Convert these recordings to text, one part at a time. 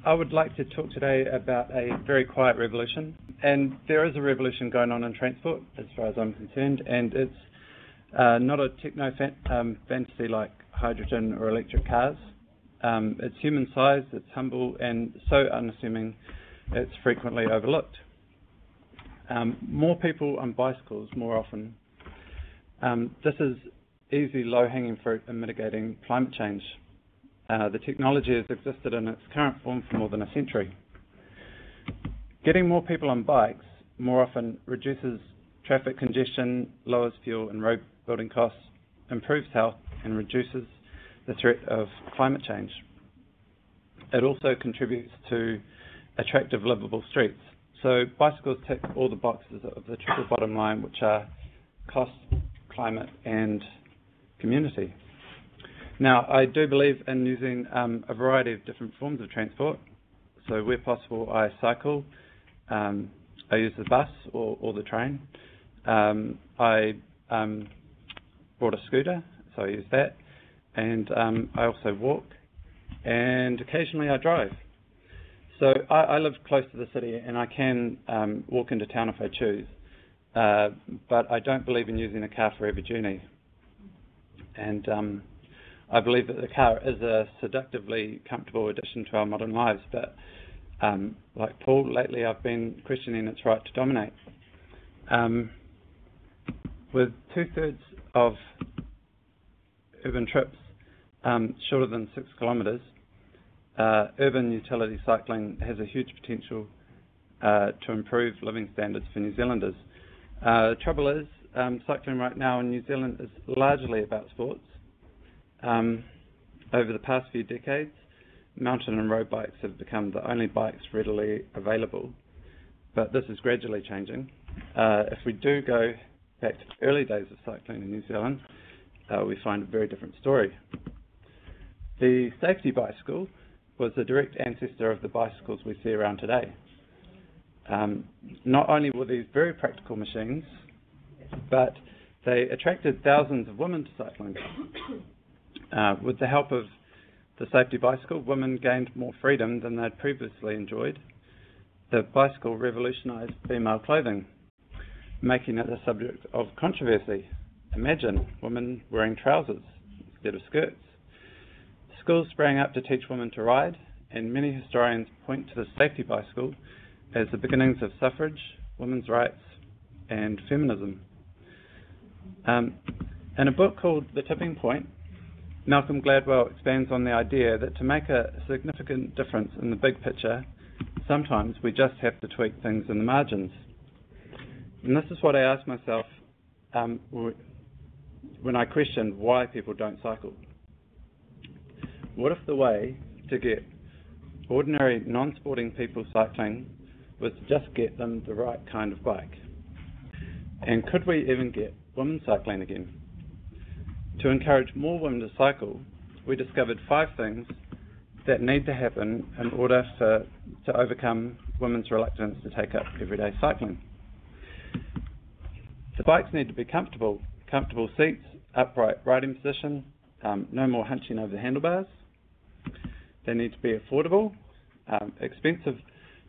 I would like to talk today about a very quiet revolution, and there is a revolution going on in transport as far as I'm concerned, and it's not a fantasy like hydrogen or electric cars. It's human-sized, it's humble, and so unassuming it's frequently overlooked. More people on bicycles more often. This is easy, low-hanging fruit in mitigating climate change. The technology has existed in its current form for more than a century. Getting more people on bikes more often reduces traffic congestion, lowers fuel and road building costs, improves health, and reduces the threat of climate change. It also contributes to attractive, livable streets. So bicycles tick all the boxes of the triple bottom line, which are cost, climate, and community. Now, I do believe in using a variety of different forms of transport. So where possible, I cycle. I use the bus or the train. I bought a scooter, so I use that. And I also walk. And occasionally I drive. So I live close to the city, and I can walk into town if I choose. But I don't believe in using a car for every journey. And I believe that the car is a seductively comfortable addition to our modern lives, but like Paul, lately I've been questioning its right to dominate. With 2/3 of urban trips shorter than 6 kilometres, urban utility cycling has a huge potential to improve living standards for New Zealanders. The trouble is, cycling right now in New Zealand is largely about sports. Over the past few decades, mountain and road bikes have become the only bikes readily available, but this is gradually changing. If we do go back to the early days of cycling in New Zealand, we find a very different story. The safety bicycle was a direct ancestor of the bicycles we see around today. Not only were these very practical machines, but they attracted thousands of women to cycling. With the help of the safety bicycle, women gained more freedom than they'd previously enjoyed. The bicycle revolutionised female clothing, making it a subject of controversy. Imagine women wearing trousers instead of skirts. Schools sprang up to teach women to ride, and many historians point to the safety bicycle as the beginnings of suffrage, women's rights, and feminism. In a book called The Tipping Point, Malcolm Gladwell expands on the idea that to make a significant difference in the big picture, sometimes we just have to tweak things in the margins. And this is what I asked myself when I questioned why people don't cycle. What if the way to get ordinary non-sporting people cycling was to just get them the right kind of bike? And could we even get women cycling again? To encourage more women to cycle, we discovered 5 things that need to happen in order to overcome women's reluctance to take up everyday cycling. The bikes need to be comfortable seats, upright riding position, no more hunching over the handlebars. They need to be affordable, expensive,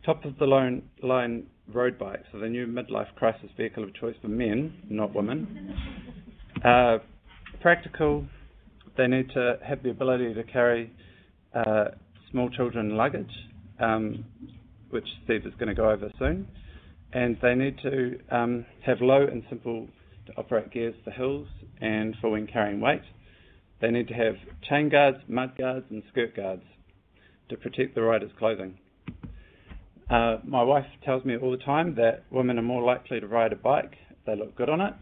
top-of-the-line road bikes, so the new midlife crisis vehicle of choice for men, not women. Practical, they need to have the ability to carry small children luggage, which Steve is going to go over soon. And they need to have low and simple to operate gears for hills and for when carrying weight. They need to have chain guards, mud guards, and skirt guards to protect the rider's clothing. My wife tells me all the time that women are more likely to ride a bike if they look good on it.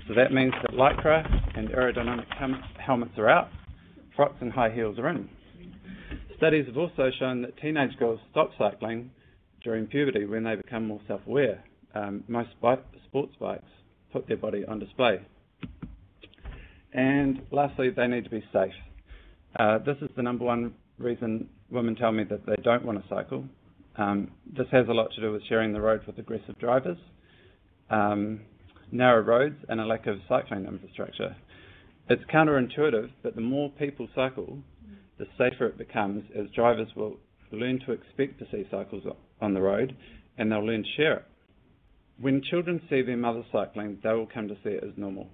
So that means that lycra and aerodynamic helmets are out, frocks and high heels are in. Studies have also shown that teenage girls stop cycling during puberty when they become more self-aware. Most sports bikes put their body on display. And lastly, they need to be safe. This is the number one reason women tell me that they don't want to cycle. This has a lot to do with sharing the road with aggressive drivers. narrow roads and a lack of cycling infrastructure. It's counterintuitive, but the more people cycle, the safer it becomes, as drivers will learn to expect to see cycles on the road, and they'll learn to share it. When children see their mother cycling, they will come to see it as normal.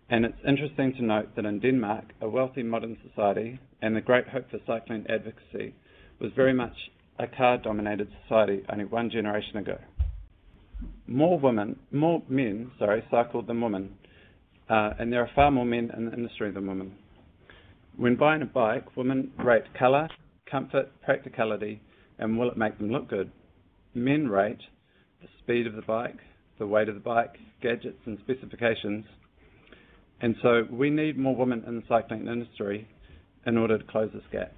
And it's interesting to note that in Denmark, a wealthy modern society, and the great hope for cycling advocacy, was very much a car-dominated society only one generation ago. More men cycle than women, and there are far more men in the industry than women. When buying a bike, women rate colour, comfort, practicality, and will it make them look good. Men rate the speed of the bike, the weight of the bike, gadgets and specifications, and so we need more women in the cycling industry in order to close this gap.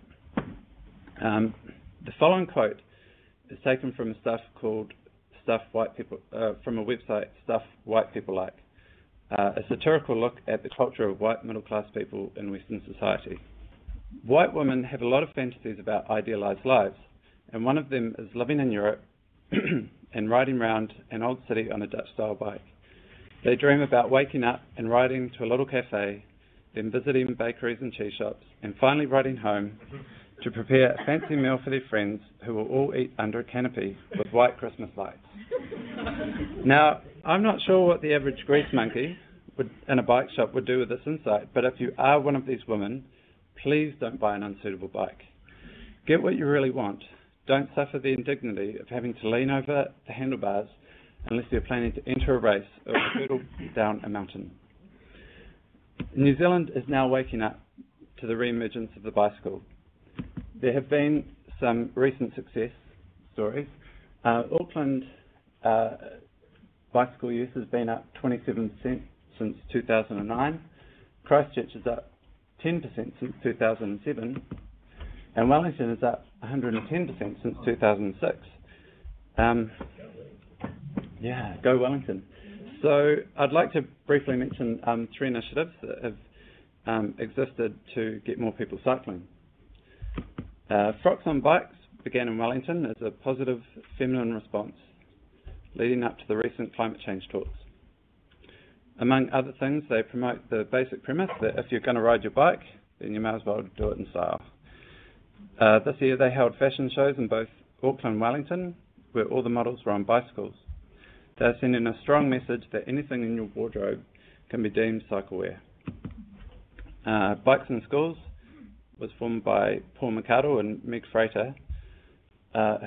The following quote is taken from from a website, Stuff White People Like, a satirical look at the culture of white middle-class people in Western society. White women have a lot of fantasies about idealised lives, and one of them is living in Europe and riding around an old city on a Dutch-style bike. They dream about waking up and riding to a little cafe, then visiting bakeries and cheese shops, and finally riding home to prepare a fancy meal for their friends who will all eat under a canopy with white Christmas lights. Now, I'm not sure what the average grease monkey in a bike shop would do with this insight, but if you are one of these women, please don't buy an unsuitable bike. Get what you really want. Don't suffer the indignity of having to lean over the handlebars unless you're planning to enter a race or hurdle down a mountain. New Zealand is now waking up to the re-emergence of the bicycle. There have been some recent success stories. Auckland bicycle use has been up 27% since 2009. Christchurch is up 10% since 2007. And Wellington is up 110% since 2006. Go Wellington. So I'd like to briefly mention 3 initiatives that have existed to get more people cycling. Frocks on bikes began in Wellington as a positive feminine response leading up to the recent climate change talks. Among other things, they promote the basic premise that if you're going to ride your bike, then you may as well do it in style. This year they held fashion shows in both Auckland and Wellington, where all the models were on bicycles. They're sending a strong message that anything in your wardrobe can be deemed cycle wear. Bikes in Schools was formed by Paul Mercado and Meg Freighter,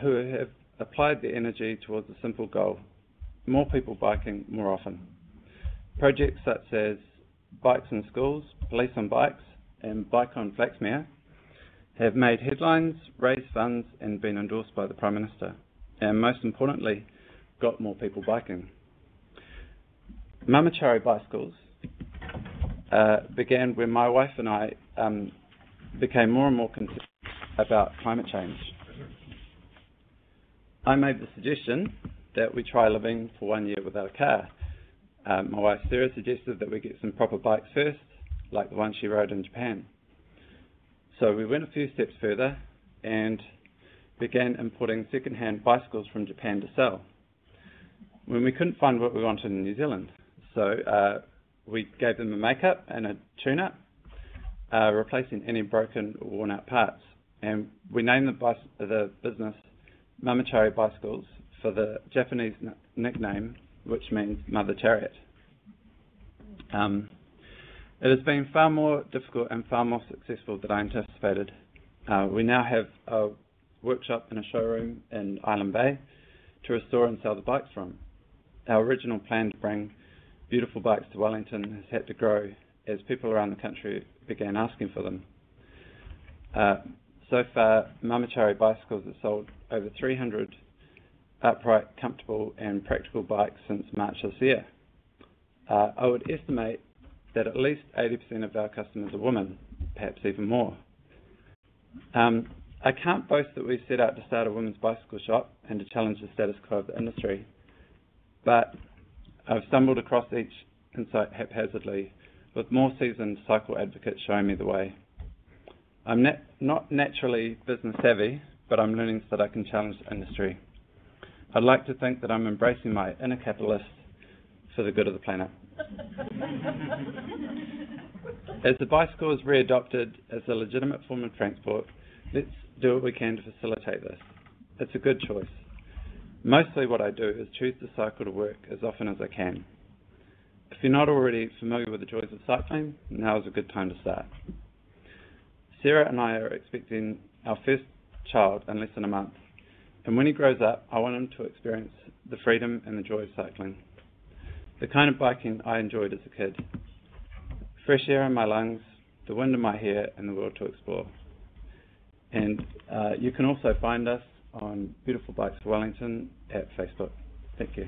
who have applied their energy towards a simple goal: more people biking more often. Projects such as Bikes in Schools, Police on Bikes, and Bike on Flaxmere have made headlines, raised funds, and been endorsed by the Prime Minister, and most importantly, got more people biking. Mamachari Bicycles began when my wife and I became more and more concerned about climate change. I made the suggestion that we try living for 1 year without a car. My wife Sarah suggested that we get some proper bikes first, like the one she rode in Japan. So we went a few steps further and began importing second-hand bicycles from Japan to sell, when we couldn't find what we wanted in New Zealand. So we gave them a make-up and a tune-up, replacing any broken or worn-out parts. And we named the business Mamachari Bicycles for the Japanese nickname, which means Mother Chariot. It has been far more difficult and far more successful than I anticipated. We now have a workshop and a showroom in Island Bay to restore and sell the bikes from. Our original plan to bring beautiful bikes to Wellington has had to grow as people around the country began asking for them. So far, Mamachari Bicycles has sold over 300 upright, comfortable and practical bikes since March this year. I would estimate that at least 80% of our customers are women, perhaps even more. I can't boast that we set out to start a women's bicycle shop and to challenge the status quo of the industry, but I've stumbled across each insight haphazardly, with more seasoned cycle advocates showing me the way. I'm not naturally business savvy, but I'm learning so that I can challenge the industry. I'd like to think that I'm embracing my inner capitalist for the good of the planet. As the bicycle is readopted as a legitimate form of transport, let's do what we can to facilitate this. It's a good choice. Mostly what I do is choose to cycle to work as often as I can. If you're not already familiar with the joys of cycling, now is a good time to start. Sarah and I are expecting our first child in less than a month, and when he grows up, I want him to experience the freedom and the joy of cycling. The kind of biking I enjoyed as a kid. Fresh air in my lungs, the wind in my hair, and the world to explore. And you can also find us on Beautiful Bikes for Wellington at Facebook. Thank you.